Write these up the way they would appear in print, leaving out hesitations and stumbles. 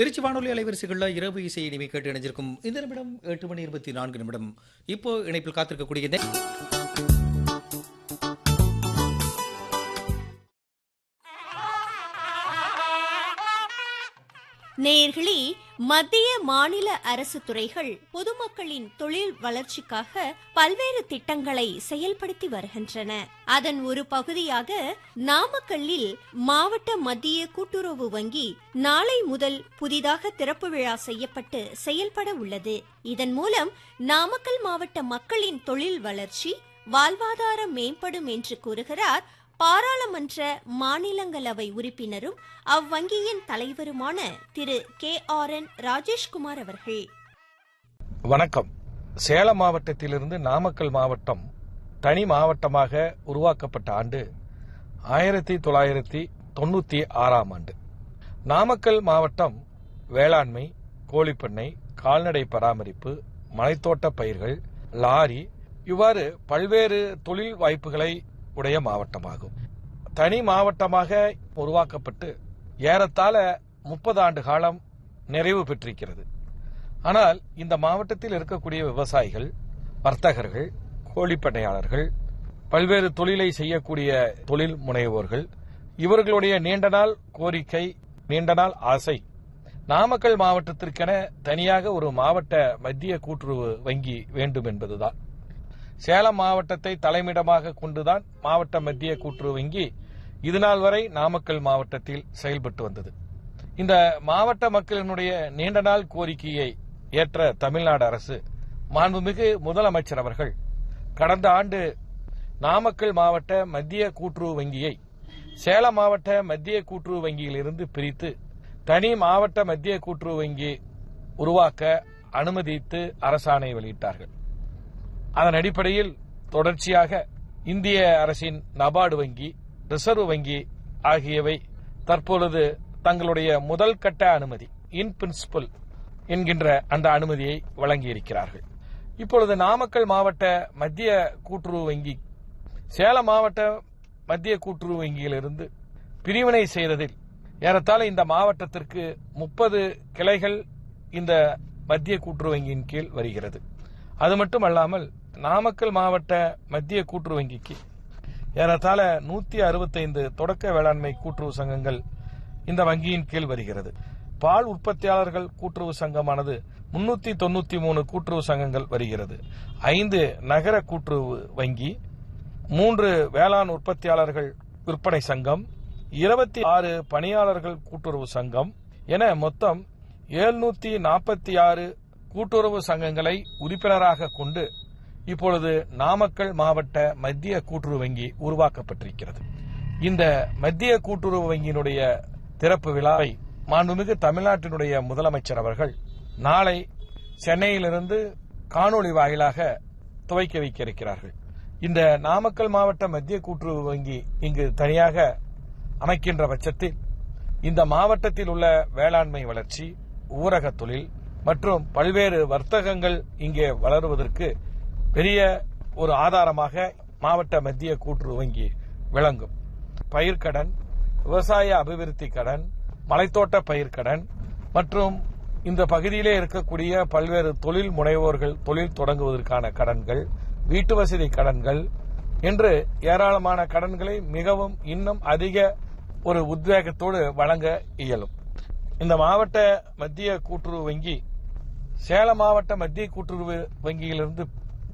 திருச்சி வானொலி அலைவரிசைகளில் இரவு இசை இனிமை கேட்டு இணைஞ்சிருக்கும் இந்த நிமிடம் 8:24 இப்போ இணைப்பில் காத்திருக்கக்கூடிய நேயர்களே, மத்திய மாநில அரசு துறைகள் பொதுமக்களின் தொழில் வளர்ச்சிக்காக பல்வேறு திட்டங்களை செயல்படுத்தி வருகின்றன. அதன் ஒரு பகுதியாக நாமக்கல்லில் மாவட்ட மத்திய கூட்டுறவு வங்கி நாளை முதல் புதிதாக திறப்பு விழா செய்யப்பட்டு செயல்பட உள்ளது. இதன் மூலம் நாமக்கல் மாவட்ட மக்களின் தொழில் வளர்ச்சி, வாழ்வாதாரம் மேம்படும் என்று கூறுகிறார் பாராளுமன்ற மாநிலங்களவை உறுப்பினரும் அவ்வங்கியின் தலைவருமான திரு KRN ராஜேஷ்குமார் அவர்கள். வணக்கம். சேலம் மாவட்டத்திலிருந்து நாமக்கல் மாவட்டம் தனி மாவட்டமாக உருவாக்கப்பட்ட ஆண்டு 1996ஆம் ஆண்டு. நாமக்கல் மாவட்டம் வேளாண்மை, கோழிப்பண்ணை, கால்நடை பராமரிப்பு, மலைத்தோட்ட பயிர்கள், லாரி இவ்வாறு பல்வேறு தொழில் வாய்ப்புகளை உடைய மாவட்டமாகும். தனி மாவட்டமாக உருவாக்கப்பட்டு ஏறத்தாழ 30 ஆண்டு காலம் நிறைவு பெற்றிருக்கிறது. ஆனால் இந்த மாவட்டத்தில் இருக்கக்கூடிய விவசாயிகள், வர்த்தகர்கள், கோழிப்பண்ணையாளர்கள், பல்வேறு தொழிலை செய்யக்கூடிய தொழில் முனைவோர்கள் இவர்களுடைய நீண்ட நாள் கோரிக்கை, நீண்ட நாள் ஆசை நாமக்கல் மாவட்டத்திற்கென தனியாக ஒரு மாவட்ட மத்திய கூட்டுறவு வங்கி வேண்டும் என்பதுதான். சேலம் மாவட்டத்தை தலைமையிடமாக கொண்டுதான் மாவட்ட மத்திய கூட்டுறவு வங்கி இதுநாள் வரை நாமக்கல் மாவட்டத்தில் செயல்பட்டு வந்தது. இந்த மாவட்ட மக்களினுடைய நீண்ட நாள் கோரிக்கையை ஏற்ற தமிழ்நாடு அரசு, மாண்புமிகு முதலமைச்சர் அவர்கள் கடந்த ஆண்டு நாமக்கல் மாவட்ட மத்திய கூட்டுறவு வங்கியை சேலம் மாவட்ட மத்திய கூட்டுறவு வங்கியிலிருந்து பிரித்து தனி மாவட்ட மத்திய கூட்டுறவு வங்கி உருவாக்க அனுமதித்து அரசாணை வெளியிட்டார்கள். அதன் அடிப்படையில் தொடர்ச்சியாக இந்திய அரசின் நபார்டு வங்கி, ரிசர்வ் வங்கி ஆகியவை தற்பொழுது தங்களுடைய முதல் கட்ட அனுமதி, இன் பிரின்சிபல் என்கின்ற அந்த அனுமதியை வழங்கியிருக்கிறார்கள். இப்பொழுது நாமக்கல் மாவட்ட மத்திய கூட்டுறவு வங்கி சேலம் மாவட்ட மத்திய கூட்டுறவு வங்கியிலிருந்து பிரிவினை செய்ததில் ஏறத்தாழ இந்த மாவட்டத்திற்கு 30 கிளைகள் இந்த மத்திய கூட்டுறவு வங்கியின் கீழ் வருகிறது. அது மட்டுமல்லாமல் நாமக்கல் மாவட்ட மத்திய கூட்டுறவு வங்கிக்கு ஏறத்தாழ 165 தொடக்க வேளாண்மை கூட்டுறவு சங்கங்கள் இந்த வங்கியின் கீழ் வருகிறது. பால் உற்பத்தியாளர்கள் கூட்டுறவு சங்கமானது 393 கூட்டுறவு சங்கங்கள் வருகிறது. 5 நகர கூட்டுறவு வங்கி, 3 வேளாண் உற்பத்தியாளர்கள் விற்பனை சங்கம், 26 பணியாளர்கள் கூட்டுறவு சங்கம் என மொத்தம் 746 கூட்டுறவு சங்கங்களை உறுப்பினராக கொண்டு இப்பொழுது நாமக்கல் மாவட்ட மத்திய கூட்டுறவு வங்கி உருவாக்கப்பட்டிருக்கிறது. இந்த மத்திய கூட்டுறவு வங்கியினுடைய திறப்பு விழாவை மாண்புமிகு தமிழ்நாட்டினுடைய முதலமைச்சர் அவர்கள் நாளை சென்னையிலிருந்து காணொலி வாயிலாக துவக்கி வைக்க இருக்கிறார்கள். இந்த நாமக்கல் மாவட்ட மத்திய கூட்டுறவு வங்கி இங்கு தனியாக அமைக்கின்ற பட்சத்தில் இந்த மாவட்டத்தில் உள்ள வேளாண்மை வளர்ச்சி, ஊரக தொழில் மற்றும் பல்வேறு வர்த்தகங்கள் இங்கே வளருவதற்கு பெரிய ஒரு ஆதாரமாக மாவட்ட மத்திய கூட்டுறவு வங்கி விளங்கும். பயிர்க்கடன், விவசாய அபிவிருத்தி கடன், மலைத்தோட்ட பயிர்க்கடன் மற்றும் இந்த பகுதியிலே இருக்கக்கூடிய பல்வேறு தொழில் முனைவோர்கள் தொழில் தொடங்குவதற்கான கடன்கள், வீட்டு வசதி கடன்கள் என்று ஏராளமான கடன்களை மிகவும் இன்னும் அதிக ஒரு உத்வேகத்தோடு வழங்க இயலும். இந்த மாவட்ட மத்திய கூட்டுறவு வங்கி சேலம் மாவட்ட மத்திய கூட்டுறவு வங்கியிலிருந்து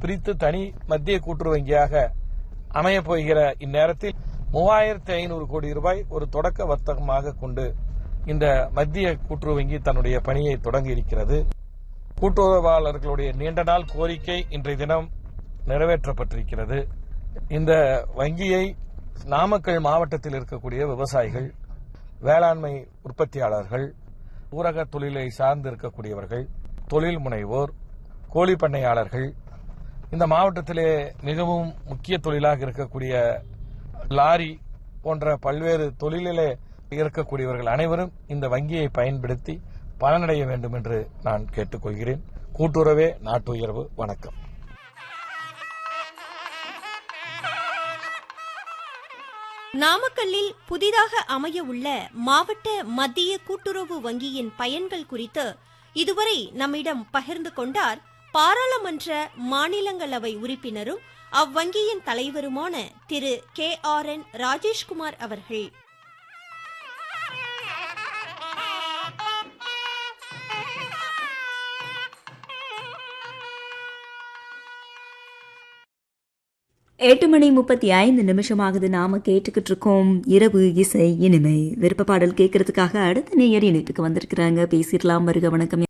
பிரித்து தனி மத்திய கூட்டுறவு வங்கியாக அமையப் போகிற இந்நேரத்தில் 3500 கோடி ரூபாய் ஒரு தொடக்க வர்த்தகமாக கொண்டு இந்த மத்திய கூட்டுறவு வங்கி தன்னுடைய பணியை தொடங்கி இருக்கிறது. கூட்டுறவாளர்களுடைய நீண்ட நாள் கோரிக்கை இன்றைய தினம் நிறைவேற்றப்பட்டிருக்கிறது. இந்த வங்கியை நாமக்கல் மாவட்டத்தில் இருக்கக்கூடிய விவசாயிகள், வேளாண்மை உற்பத்தியாளர்கள், ஊரக தொழிலை சார்ந்து இருக்கக்கூடியவர்கள், தொழில் முனைவோர், கோழிப்பண்ணையாளர்கள், இந்த மாவட்டத்திலே மிகவும் முக்கிய தொழிலாக இருக்கக்கூடிய லாரி போன்ற பல்வேறு தொழிலிலே இருக்கக்கூடியவர்கள் அனைவரும் இந்த வங்கியை பயன்படுத்தி பலனடைய வேண்டும் என்று நான் கேட்டுக்கொள்கிறேன். கூட்டுறவே நாட்டு உயர்வு. வணக்கம். நாமக்கல்லில் புதிதாக அமைய உள்ள மாவட்ட மத்திய கூட்டுறவு வங்கியின் பயன்கள் குறித்து இதுவரை நம்மிடம் பகிர்ந்து கொண்டார் பாராளுமன்ற மாநிலங்களவை உறுப்பினரும் அவ்வங்கியின் தலைவருமான திரு KRN ராஜேஷ்குமார் அவர்கள். எட்டு மணி 35 ஆகுது. நாம கேட்டுக்கிட்டு இருக்கோம் இரவு இசை இனிமை. விருப்ப பாடல் கேட்கறதுக்காக அடுத்த நேயர் இணைப்புக்கு வந்திருக்கிறாங்க. பேசிடலாம். வருக. வணக்கம்.